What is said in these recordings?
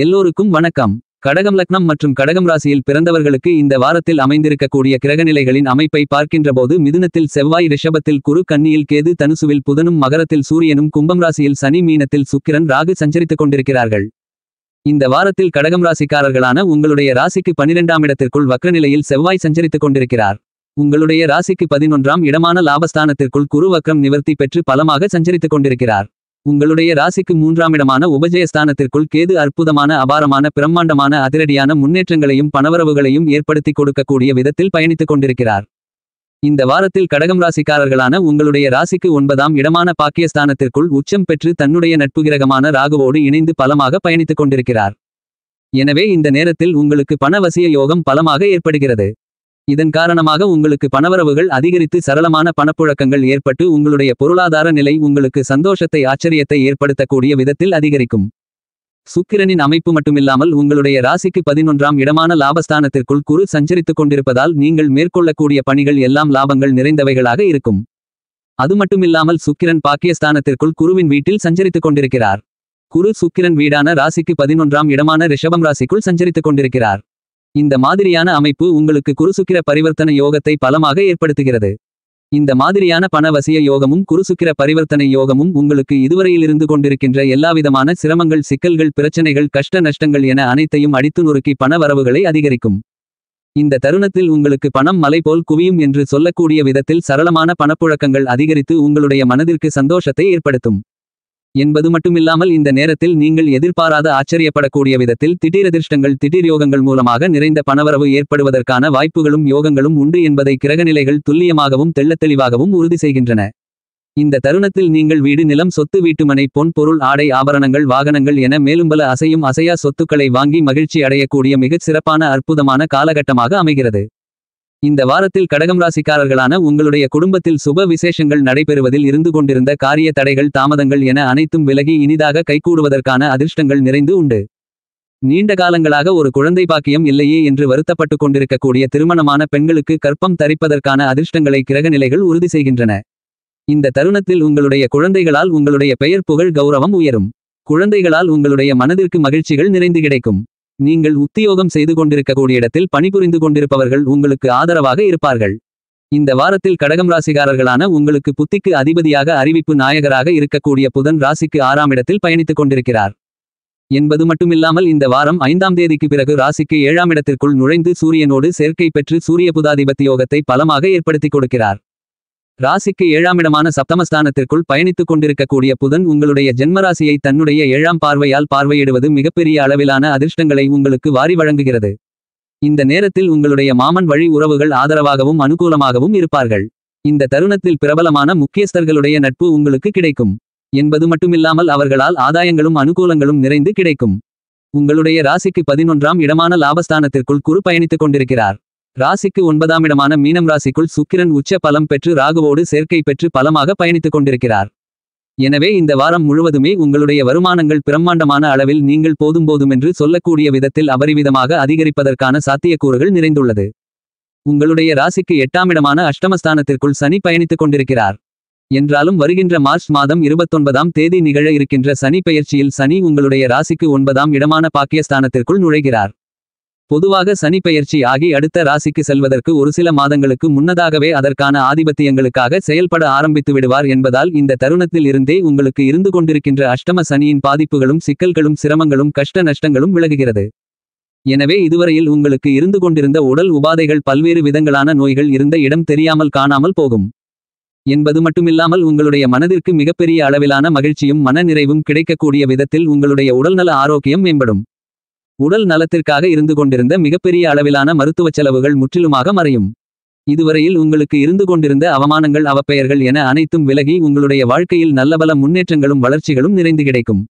எல்லோருக்கும் வணக்கம். கடகம் லக்னம் மற்றும் கடகம் ராசியில் பிறந்தவர்களுக்கு இந்த வாரத்தில் அமைந்திருக்கக்கூடிய கிரகநிலைகளின் அமைப்பை பார்க்கின்றபோது மிதுனத்தில் செவ்வாய், ரிஷபத்தில் குரு, கன்னியில் கேது, தனுசுவில் புதனும், மகரத்தில் சூரியனும், கும்பம் ராசியில் சனி, மீனத்தில் சுக்கிரன், ராகு சஞ்சரித்துக் கொண்டிருக்கிறார்கள். இந்த வாரத்தில் கடகம் ராசிக்காரர்களான உங்களுடைய ராசிக்கு 12ஆம் இடத்திற்குள் வக்ரநிலையில் செவ்வாய் சஞ்சரித்துக் கொண்டிருக்கிறார். உங்களுடைய ராசிக்கு 11ஆம் இடமான லாபஸ்தானத்திற்குள் குரு வக்ரம் நிவர்த்தி பெற்று பலமாக சஞ்சரித்துக் கொண்டிருக்கிறார். உங்களுடைய ராசிக்கு 3ஆம் இடமான உபஜயஸ்தானத்திற்குள் கேது அற்புதமான, அபாரமான, பிரம்மாண்டமான, அதிரடியான முன்னேற்றங்களையும் பணவரவுகளையும் ஏற்படுத்தி கொடுக்கக்கூடிய விதத்தில் பயணித்துக் கொண்டிருக்கிறார். இந்த வாரத்தில் கடகம் ராசிக்காரர்களான உங்களுடைய ராசிக்கு 9ஆம் இடமான பாக்கியஸ்தானத்திற்குள் உச்சம் பெற்று தன்னுடைய நட்பு கிரகமான ராகுவோடு இணைந்து பலமாக பயணித்துக் கொண்டிருக்கிறார். எனவே இந்த நேரத்தில் உங்களுக்கு பணவசிய யோகம் பலமாக ஏற்படுகிறது. இதன் காரணமாக உங்களுக்கு பணவரவுகள் அதிகரித்து சரளமான பணப்புழக்கங்கள் ஏற்பட்டு உங்களுடைய பொருளாதார நிலை உங்களுக்கு சந்தோஷத்தை, ஆச்சரியத்தை ஏற்படுத்தக்கூடிய விதத்தில் அதிகரிக்கும். சுக்கிரனின் அமைப்பு மட்டுமில்லாமல் உங்களுடைய ராசிக்கு 11ஆம் இடமான லாபஸ்தானத்திற்குள் குரு சஞ்சரித்துக் கொண்டிருப்பதால் நீங்கள் மேற்கொள்ளக்கூடிய பணிகள் எல்லாம் லாபங்கள் நிறைந்தவைகளாக இருக்கும். அது மட்டுமில்லாமல் சுக்கிரன் பாக்கியஸ்தானத்திற்குள் குருவின் வீட்டில் சஞ்சரித்துக் கொண்டிருக்கிறார். குரு சுக்கிரன் வீடான ராசிக்கு 11ஆம் இடமான ரிஷபம் ராசிக்குள் சஞ்சரித்துக் கொண்டிருக்கிறார். இந்த மாதிரியான அமைப்பு உங்களுக்கு குருசுக்கிர பரிவர்த்தன யோகத்தை பலமாக ஏற்படுத்துகிறது. இந்த மாதிரியான பணவசிய யோகமும் குருசுக்கிர பரிவர்த்தனை யோகமும் உங்களுக்கு இதுவரையில் இருந்து கொண்டிருக்கின்ற எல்லாவிதமான சிரமங்கள், சிக்கல்கள், பிரச்சனைகள், கஷ்ட நஷ்டங்கள் என அனைத்தையும் அடித்து நொறுக்கி பண வரவுகளை அதிகரிக்கும். இந்த தருணத்தில் உங்களுக்கு பணம் மலை போல் குவியும் என்று சொல்லக்கூடிய விதத்தில் சரளமான பணப்புழக்கங்கள் அதிகரித்து உங்களுடைய மனதிற்கு சந்தோஷத்தை ஏற்படுத்தும். என்பது மட்டுமில்லாமல் இந்த நேரத்தில் நீங்கள் எதிர்பாராத, ஆச்சரியப்படக்கூடிய விதத்தில் திடீரதிர்ஷ்டங்கள், திடீர் யோகங்கள் மூலமாக நிறைந்த பணவரவு ஏற்படுவதற்கான வாய்ப்புகளும் யோகங்களும் உண்டு என்பதை கிரகநிலைகள் துல்லியமாகவும் தெள்ளத்தெளிவாகவும் உறுதி செய்கின்றன. இந்த தருணத்தில் நீங்கள் வீடு, நிலம், சொத்து, வீட்டுமனை, பொன் பொருள், ஆடை, ஆபரணங்கள், வாகனங்கள் என மேலும் பல அசையும் அசையா சொத்துக்களை வாங்கி மகிழ்ச்சி அடையக்கூடிய மிகச் சிறப்பான, அற்புதமான காலகட்டமாக அமைகிறது. இந்த வாரத்தில் கடகம் ராசிக்காரர்களான உங்களுடைய குடும்பத்தில் சுப விசேஷங்கள் நடைபெறுவதில் இருந்து கொண்டிருந்த காரிய தடைகள், தாமதங்கள் என அனைத்தும் விலகி இனிதாக கைகூடுவதற்கான அதிர்ஷ்டங்கள் நிறைந்து உண்டு. நீண்ட காலங்களாக ஒரு குழந்தை பாக்கியம் இல்லையே என்று வருத்தப்பட்டு கொண்டிருக்கக்கூடிய திருமணமான பெண்களுக்கு கர்ப்பம் தரிப்பதற்கான அதிர்ஷ்டங்களை கிரகநிலைகள் உறுதி செய்கின்றன. இந்த தருணத்தில் உங்களுடைய குழந்தைகளால் உங்களுடைய பெயர், புகழ், கௌரவம் உயரும். குழந்தைகளால் உங்களுடைய மனதிற்கு மகிழ்ச்சிகள் நிறைந்து கிடைக்கும். நீங்கள் உத்தியோகம் செய்து கொண்டிருக்கக்கூடிய இடத்தில் பணிபுரிந்து கொண்டிருப்பவர்கள் உங்களுக்கு ஆதரவாக இருப்பார்கள். இந்த வாரத்தில் கடகம் ராசிக்காரர்களான உங்களுக்கு புத்திக்கு அதிபதியாக, அறிவிப்பு நாயகராக இருக்கக்கூடிய புதன் ராசிக்கு 6ஆம் இடத்தில் பயணித்துக் கொண்டிருக்கிறார். என்பது மட்டுமில்லாமல் இந்த வாரம் 5ஆம் தேதிக்கு பிறகு ராசிக்கு 7ஆம் இடத்திற்குள் நுழைந்து சூரியனோடு சேர்க்கை பெற்று சூரிய புதாதிபத்திய யோகத்தை பலமாக ஏற்படுத்தி கொடுக்கிறார். ராசிக்கு 7ஆம் இடமான சப்தமஸ்தானத்திற்குள் பயணித்துக் கொண்டிருக்கக்கூடிய புதன் உங்களுடைய ஜென்மராசியை தன்னுடைய 7ஆம் பார்வையால் பார்வையிடுவது மிகப்பெரிய அளவிலான அதிர்ஷ்டங்களை உங்களுக்கு வாரி வழங்குகிறது. இந்த நேரத்தில் உங்களுடைய மாமன் வழி உறவுகள் ஆதரவாகவும் அனுகூலமாகவும் இருப்பார்கள். இந்த தருணத்தில் பிரபலமான முக்கியஸ்தர்களுடைய நட்பு உங்களுக்கு கிடைக்கும். என்பது மட்டுமில்லாமல் அவர்களால் ஆதாயங்களும் அனுகூலங்களும் நிறைந்து கிடைக்கும். உங்களுடைய ராசிக்கு 11ஆம் இடமான லாபஸ்தானத்திற்குள் குரு பயணித்துக் கொண்டிருக்கிறார். ராசிக்கு 9ஆம் இடமான மீனம் ராசிக்குள் சுக்கிரன் உச்ச பலம் பெற்று ராகுவோடு சேர்க்கை பெற்று பலமாக பயணித்துக் கொண்டிருக்கிறார். எனவே இந்த வாரம் முழுவதுமே உங்களுடைய வருமானங்கள் பிரம்மாண்டமான அளவில் நீங்கள் போதுமென்று சொல்லக்கூடிய விதத்தில் அபரிவிதமாக அதிகரிப்பதற்கான சாத்தியக்கூறுகள் நிறைந்துள்ளது. உங்களுடைய ராசிக்கு 8ஆம் இடமான அஷ்டமஸ்தானத்திற்குள் சனி பயணித்துக் கொண்டிருக்கிறார். என்றாலும் வருகின்ற மார்ச் மாதம் 29ஆம் தேதி நிகழ இருக்கின்ற சனி பெயர்ச்சியில் சனி உங்களுடைய ராசிக்கு 9ஆம் இடமான பாக்கியஸ்தானத்திற்குள் நுழைகிறார். பொதுவாக சனி பெயர்ச்சி ஆகி அடுத்த ராசிக்கு செல்வதற்கு ஒரு சில மாதங்களுக்கு முன்னதாகவே அதற்கான ஆதிபத்தியங்களுக்காக செயல்பட ஆரம்பித்து விடுவார் என்பதால் இந்த தருணத்தில் இருந்தே உங்களுக்கு இருந்து கொண்டிருக்கின்ற அஷ்டம சனியின் பாதிப்புகளும், சிக்கல்களும், சிரமங்களும், கஷ்ட நஷ்டங்களும் விலகுகிறது. எனவே இதுவரையில் உங்களுக்கு இருந்து கொண்டிருந்த உடல் உபாதைகள், பல்வேறு விதங்களான நோய்கள் இருந்த இடம் தெரியாமல் காணாமல் போகும். என்பது மட்டுமில்லாமல் உங்களுடைய மனதிற்கு மிகப்பெரிய அளவிலான மகிழ்ச்சியும் மன நிறைவும் கிடைக்கக்கூடிய விதத்தில் உங்களுடைய உடல்நல ஆரோக்கியம் மேம்படும். உடல் நலத்திற்காக இருந்து கொண்டிருந்த மிகப்பெரிய அளவிலான மருத்துவச் செலவுகள் முற்றிலுமாக மறையும். இதுவரையில் உங்களுக்கு இருந்து கொண்டிருந்த அவமானங்கள், அவப்பெயர்கள் என அனைத்தும் விலகி உங்களுடைய வாழ்க்கையில் நல்லபல முன்னேற்றங்களும் வளர்ச்சிகளும் நிறைந்து கிடைக்கும்.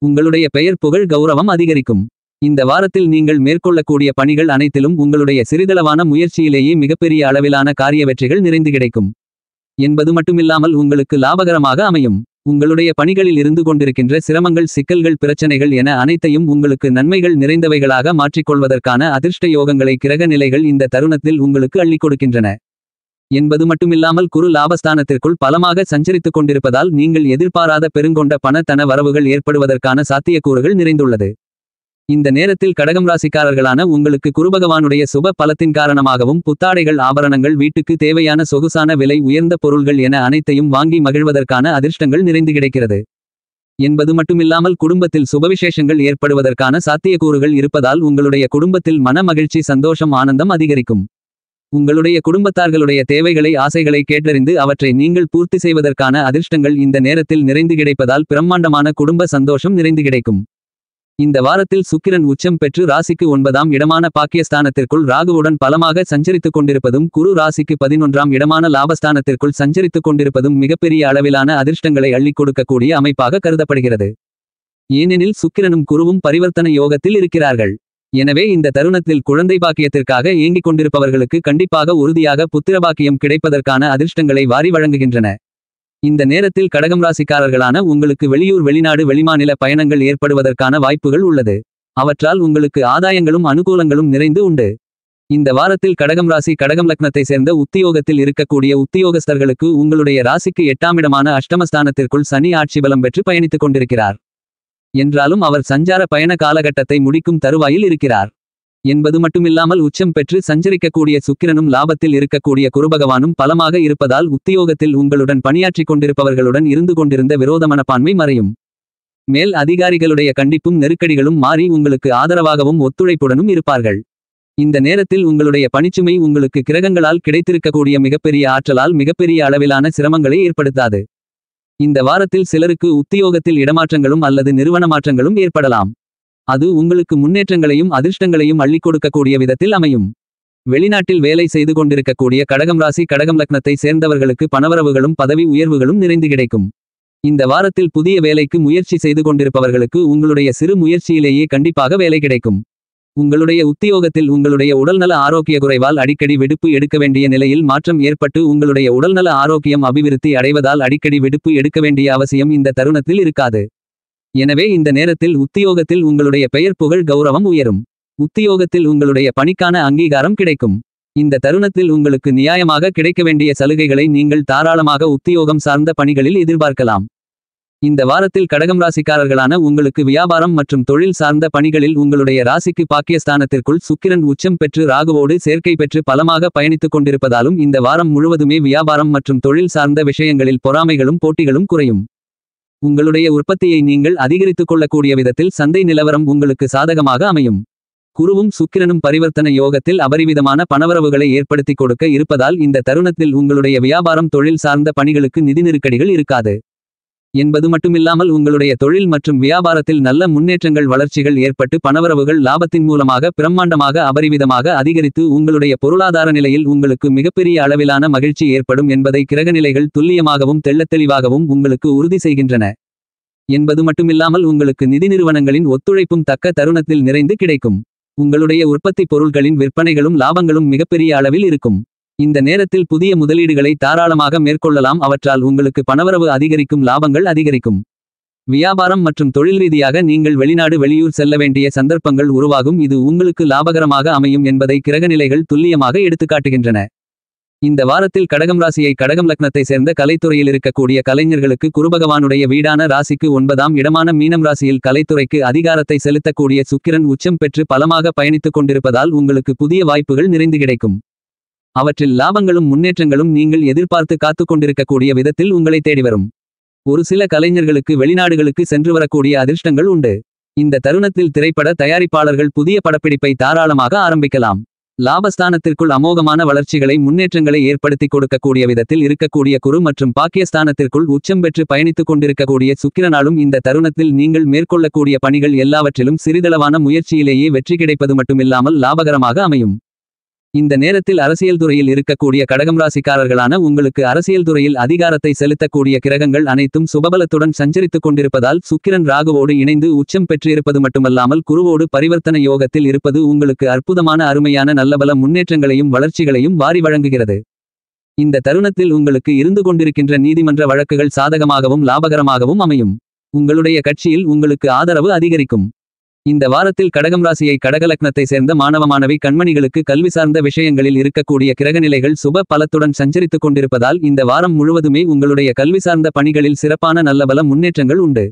உங்களுடைய பெயர், புகழ், கௌரவம் அதிகரிக்கும். இந்த வாரத்தில் நீங்கள் மேற்கொள்ளக்கூடிய பணிகள் அனைத்திலும் உங்களுடைய சிறிதளவான முயற்சியிலேயே மிகப்பெரிய அளவிலான காரிய வெற்றிகள் நிறைந்து கிடைக்கும். என்பது மட்டுமில்லாமல் உங்களுக்கு லாபகரமாக அமையும். உங்களுடைய பணிகளில் இருந்து கொண்டிருக்கின்ற சிரமங்கள், சிக்கல்கள், பிரச்சனைகள் என அனைத்தையும் உங்களுக்கு நன்மைகள் நிறைந்தவைகளாக மாற்றிக்கொள்வதற்கான அதிர்ஷ்ட யோகங்களை கிரக நிலைகள் இந்த தருணத்தில் உங்களுக்கு அள்ளிக் கொடுக்கின்றன. என்பது மட்டுமில்லாமல் குரு லாபஸ்தானத்திற்குள் பலமாக சஞ்சரித்துக் கொண்டிருப்பதால் நீங்கள் எதிர்பாராத பெருங்கொண்ட பண தன வரவுகள் ஏற்படுவதற்கான சாத்தியக்கூறுகள் நிறைந்துள்ளது. இந்த நேரத்தில் கடகம் ராசிக்காரர்களான உங்களுக்கு குருபகவானுடைய சுப பலத்தின் காரணமாகவும் புத்தாடைகள் ஆபரணங்கள் வீட்டுக்கு தேவையான சொகுசான விலை உயர்ந்த பொருள்கள் என அனைத்தையும் வாங்கி மகிழ்வதற்கான அதிர்ஷ்டங்கள் நிறைந்து கிடைக்கிறது என்பது மட்டுமில்லாமல் குடும்பத்தில் சுபவிசேஷங்கள் ஏற்படுவதற்கான சாத்தியக்கூறுகள் இருப்பதால் உங்களுடைய குடும்பத்தில் மன மகிழ்ச்சி சந்தோஷம் ஆனந்தம் அதிகரிக்கும். உங்களுடைய குடும்பத்தார்களுடைய தேவைகளை ஆசைகளை கேட்டறிந்து அவற்றை நீங்கள் பூர்த்தி செய்வதற்கான அதிர்ஷ்டங்கள் இந்த நேரத்தில் நிறைந்து கிடைப்பதால் பிரம்மாண்டமான குடும்ப சந்தோஷம் நிறைந்து கிடைக்கும். இந்த வாரத்தில் சுக்கிரன் உச்சம் பெற்று ராசிக்கு 9ஆம் இடமான பாக்கியஸ்தானத்திற்குள் ராகுவுடன் பலமாக சஞ்சரித்துக் கொண்டிருப்பதும் குரு ராசிக்கு 11ஆம் இடமான லாபஸ்தானத்திற்குள் சஞ்சரித்துக் கொண்டிருப்பதும் மிகப்பெரிய அளவிலான அதிர்ஷ்டங்களை அள்ளிக் கொடுக்கக்கூடிய அமைப்பாக கருதப்படுகிறது. ஏனெனில் சுக்கிரனும் குருவும் பரிவர்த்தன யோகத்தில் இருக்கிறார்கள். எனவே இந்த தருணத்தில் குழந்தை பாக்கியத்திற்காக ஏங்கிக் கொண்டிருப்பவர்களுக்கு கண்டிப்பாக உறுதியாக புத்திரபாக்கியம் கிடைப்பதற்கான அதிர்ஷ்டங்களை வாரி வழங்குகின்றன. இந்த நேரத்தில் கடகம் ராசிக்காரர்களான உங்களுக்கு வெளியூர் வெளிநாடு வெளிமாநில பயணங்கள் ஏற்படுவதற்கான வாய்ப்புகள் உள்ளது. அவற்றால் உங்களுக்கு ஆதாயங்களும் அனுகூலங்களும் நிறைந்து உண்டு. இந்த வாரத்தில் கடகம் ராசி கடகம் லக்னத்தை சேர்ந்த உத்தியோகத்தில் இருக்கக்கூடிய உத்தியோகஸ்தர்களுக்கு உங்களுடைய ராசிக்கு 8ஆம் இடமான அஷ்டமஸ்தானத்திற்குள் சனி ஆட்சி பலம் பெற்று பயணித்துக் கொண்டிருக்கிறார். என்றாலும் அவர் சஞ்சார பயண காலகட்டத்தை முடிக்கும் தருவாயில் இருக்கிறார் என்பது மட்டுமில்லாமல் உச்சம் பெற்று சஞ்சரிக்கக்கூடிய சுக்கிரனும் லாபத்தில் இருக்கக்கூடிய குருபகவானும் பலமாக இருப்பதால் உத்தியோகத்தில் உங்களுடன் பணியாற்றிக் கொண்டிருப்பவர்களுடன் இருந்து கொண்டிருந்த விரோத மனப்பான்மை மறையும். மேல் அதிகாரிகளுடைய கண்டிப்பும் நெருக்கடிகளும் மாறி உங்களுக்கு ஆதரவாகவும் ஒத்துழைப்புடனும் இருப்பார்கள். இந்த நேரத்தில் உங்களுடைய பணிச்சுமை உங்களுக்கு கிரகங்களால் கிடைத்திருக்கக்கூடிய மிகப்பெரிய ஆற்றலால் மிகப்பெரிய அளவிலான சிரமங்களை ஏற்படுத்தாது. இந்த வாரத்தில் சிலருக்கு உத்தியோகத்தில் இடமாற்றங்களும் அல்லது நிறுவன மாற்றங்களும் ஏற்படலாம். அது உங்களுக்கு முன்னேற்றங்களையும் அதிர்ஷ்டங்களையும் அள்ளிக் கொடுக்கக்கூடிய விதத்தில் அமையும். வெளிநாட்டில் வேலை செய்து கொண்டிருக்கக்கூடிய கடகம் ராசி கடகம் லக்னத்தை சேர்ந்தவர்களுக்கு பணவரவுகளும் பதவி உயர்வுகளும் நிறைந்து கிடைக்கும். இந்த வாரத்தில் புதிய வேலைக்கு முயற்சி செய்து கொண்டிருப்பவர்களுக்கு உங்களுடைய சிறு முயற்சியிலேயே கண்டிப்பாக வேலை கிடைக்கும். உங்களுடைய உத்தியோகத்தில் உங்களுடைய உடல்நல ஆரோக்கிய குறைவால் அடிக்கடி விடுப்பு எடுக்க வேண்டிய நிலையில் மாற்றம் ஏற்பட்டு உங்களுடைய உடல்நல ஆரோக்கியம் அபிவிருத்தி அடைவதால் அடிக்கடி விடுப்பு எடுக்க வேண்டிய அவசியம் இந்த தருணத்தில் இருக்காது. எனவே இந்த நேரத்தில் உத்தியோகத்தில் உங்களுடைய பெயர் புகழ் கௌரவம் உயரும். உத்தியோகத்தில் உங்களுடைய பணிக்கான அங்கீகாரம் கிடைக்கும். இந்த தருணத்தில் உங்களுக்கு நியாயமாக கிடைக்க வேண்டிய சலுகைகளை நீங்கள் தாராளமாக உத்தியோகம் சார்ந்த பணிகளில் எதிர்பார்க்கலாம். இந்த வாரத்தில் கடகம் ராசிக்காரர்களான உங்களுக்கு வியாபாரம் மற்றும் தொழில் சார்ந்த பணிகளில் உங்களுடைய ராசிக்கு பாக்கியஸ்தானத்திற்குள் சுக்கிரன் உச்சம் பெற்று ராகுவோடு சேர்க்கை பெற்று பலமாக பயணித்துக் கொண்டிருப்பதாலும் இந்த வாரம் முழுவதுமே வியாபாரம் மற்றும் தொழில் சார்ந்த விஷயங்களில் பொறாமைகளும் போட்டிகளும் குறையும். உங்களுடைய உற்பத்தியை நீங்கள் அதிகரித்துக் கொள்ளக்கூடிய விதத்தில் சந்தை நிலவரம் உங்களுக்கு சாதகமாக அமையும். குருவும் சுக்கிரனும் பரிவர்த்தன யோகத்தில் அபரிவிதமான பணவரவுகளை ஏற்படுத்தி கொடுக்க இருப்பதால் இந்த தருணத்தில் உங்களுடைய வியாபாரம் தொழில் சார்ந்த பணிகளுக்கு நிதி நெருக்கடிகள் இருக்காது என்பது மட்டுமில்லாமல் உங்களுடைய தொழில் மற்றும் வியாபாரத்தில் நல்ல முன்னேற்றங்கள் வளர்ச்சிகள் ஏற்பட்டு பணவரவுகள் லாபத்தின் மூலமாக பிரம்மாண்டமாக அபரிவிதமாக அதிகரித்து உங்களுடைய பொருளாதார நிலையில் உங்களுக்கு மிகப்பெரிய அளவிலான மகிழ்ச்சி ஏற்படும் என்பதை கிரகநிலைகள் துல்லியமாகவும் தெள்ளத்தெளிவாகவும் உங்களுக்கு உறுதி செய்கின்றன என்பது மட்டுமில்லாமல் உங்களுக்கு நிதி நிறுவனங்களின் ஒத்துழைப்பும் தக்க தருணத்தில் நிறைந்து கிடைக்கும். உங்களுடைய உற்பத்தி பொருட்களின் விற்பனைகளும் லாபங்களும் மிகப்பெரிய அளவில் இருக்கும். இந்த நேரத்தில் புதிய முதலீடுகளை தாராளமாக மேற்கொள்ளலாம். அவற்றால் உங்களுக்கு பணவரவு அதிகரிக்கும், லாபங்கள் அதிகரிக்கும். வியாபாரம் மற்றும் தொழில் ரீதியாக நீங்கள் வெளிநாடு வெளியூர் செல்ல வேண்டிய சந்தர்ப்பங்கள் உருவாகும். இது உங்களுக்கு லாபகரமாக அமையும் என்பதை கிரகநிலைகள் துல்லியமாக எடுத்துக்காட்டுகின்றன. இந்த வாரத்தில் கடகம் ராசியை கடகம் லக்னத்தை சேர்ந்த கலைத்துறையில் இருக்கக்கூடிய கலைஞர்களுக்கு குருபகவானுடைய வீடான ராசிக்கு 9ஆம் இடமான மீனம் ராசியில் கலைத்துறைக்கு அதிகாரத்தை செலுத்தக்கூடிய சுக்கிரன் உச்சம் பெற்று பலமாக பயணித்துக் கொண்டிருப்பதால் உங்களுக்கு புதிய வாய்ப்புகள் நிறைந்து கிடைக்கும். அவற்றில் லாபங்களும் முன்னேற்றங்களும் நீங்கள் எதிர்பார்த்து காத்துக் கொண்டிருக்கக்கூடிய விதத்தில் உங்களை தேடிவரும். ஒரு சில கலைஞர்களுக்கு வெளிநாடுகளுக்கு சென்று வரக்கூடிய அதிர்ஷ்டங்கள் உண்டு. இந்த தருணத்தில் திரைப்பட தயாரிப்பாளர்கள் புதிய படப்பிடிப்பை தாராளமாக ஆரம்பிக்கலாம். லாபஸ்தானத்திற்குள் அமோகமான வளர்ச்சிகளை முன்னேற்றங்களை ஏற்படுத்தி கொடுக்கக்கூடிய விதத்தில் இருக்கக்கூடிய குரு மற்றும் பாக்கியஸ்தானத்திற்குள் உச்சம் பெற்று பயணித்துக் கொண்டிருக்கக்கூடிய சுக்கிரனாலும் இந்த தருணத்தில் நீங்கள் மேற்கொள்ளக்கூடிய பணிகள் எல்லாவற்றிலும் சிறிதளவான முயற்சியிலேயே வெற்றி கிடைப்பது மட்டுமில்லாமல் லாபகரமாக அமையும். இந்த நேரத்தில் அரசியல் துறையில் இருக்கக்கூடிய கடகம் ராசிக்காரர்களான உங்களுக்கு அரசியல் துறையில் அதிகாரத்தை செலுத்தக்கூடிய கிரகங்கள் அனைத்தும் சுபபலத்துடன் சஞ்சரித்துக் கொண்டிருப்பதால் சுக்கிரன் ராகுவோடு இணைந்து உச்சம் பெற்றிருப்பது மட்டுமல்லாமல் குருவோடு பரிவர்த்தன யோகத்தில் இருப்பது உங்களுக்கு அற்புதமான அருமையான நல்லபல முன்னேற்றங்களையும் வளர்ச்சிகளையும் வாரி வழங்குகிறது. இந்த தருணத்தில் உங்களுக்கு இருந்து கொண்டிருக்கின்ற நீதிமன்ற வழக்குகள் சாதகமாகவும் லாபகரமாகவும் அமையும். உங்களுடைய கட்சியில் உங்களுக்கு ஆதரவு அதிகரிக்கும். இந்த வாரத்தில் கடகம் ராசியை கடகலக்னத்தை சேர்ந்த மாணவ மாணவி கண்மணிகளுக்கு கல்வி சார்ந்த விஷயங்களில் இருக்கக்கூடிய கிரகநிலைகள் சுப பலத்துடன் சஞ்சரித்துக் கொண்டிருப்பதால் இந்த வாரம் முழுவதுமே உங்களுடைய கல்வி சார்ந்த பணிகளில் சிறப்பான நல்லபல முன்னேற்றங்கள் உண்டு.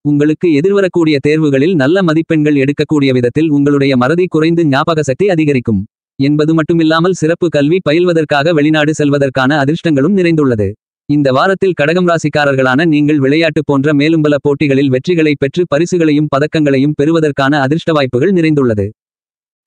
உங்களுக்கு எதிர்வரக்கூடிய தேர்வுகளில் நல்ல மதிப்பெண்கள் எடுக்கக்கூடிய விதத்தில் உங்களுடைய மறதி குறைந்து ஞாபக சக்தி அதிகரிக்கும் என்பது மட்டுமில்லாமல் சிறப்பு கல்வி பயில்வதற்காக வெளிநாடு செல்வதற்கான அதிர்ஷ்டங்களும் நிறைந்துள்ளது. இந்த வாரத்தில் கடகம் ராசிக்காரர்களான நீங்கள் விளையாட்டு போன்ற மேலும்பல போட்டிகளில் வெற்றிகளை பெற்று பரிசுகளையும் பதக்கங்களையும் பெறுவதற்கான அதிர்ஷ்ட வாய்ப்புகள் நிறைந்துள்ளது.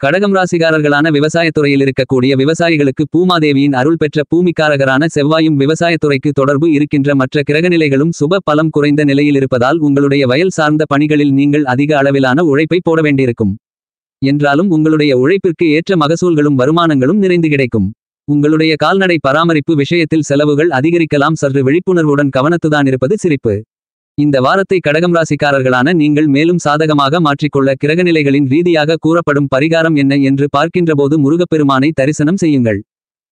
கடகம் ராசிக்காரர்களான விவசாயத்துறையில் இருக்கக்கூடிய விவசாயிகளுக்கு பூமாதேவியின் அருள் பெற்ற பூமிக்காரகரான செவ்வாயும் விவசாயத்துறைக்கு தொடர்பு இருக்கின்ற மற்ற கிரகநிலைகளும் சுப பலம் குறைந்த நிலையில் இருப்பதால் உங்களுடைய வயல் சார்ந்த பணிகளில் நீங்கள் அதிக அளவிலான உழைப்பை போட வேண்டியிருக்கும். என்றாலும் உங்களுடைய உழைப்பிற்கு ஏற்ற மகசூல்களும் வருமானங்களும் நிறைந்து கிடைக்கும். உங்களுடைய கால்நடை பராமரிப்பு விஷயத்தில் செலவுகள் அதிகரிக்கலாம். சற்று விழிப்புணர்வுடன் கவனத்துதான் இருப்பது சிரிப்பு. இந்த வாரத்தை கடகம் ராசிக்காரர்களான நீங்கள் மேலும் சாதகமாக மாற்றிக்கொள்ள கிரகநிலைகளின் ரீதியாக கூறப்படும் பரிகாரம் என்ன என்று பார்க்கின்றபோது முருகப்பெருமானை தரிசனம் செய்யுங்கள்.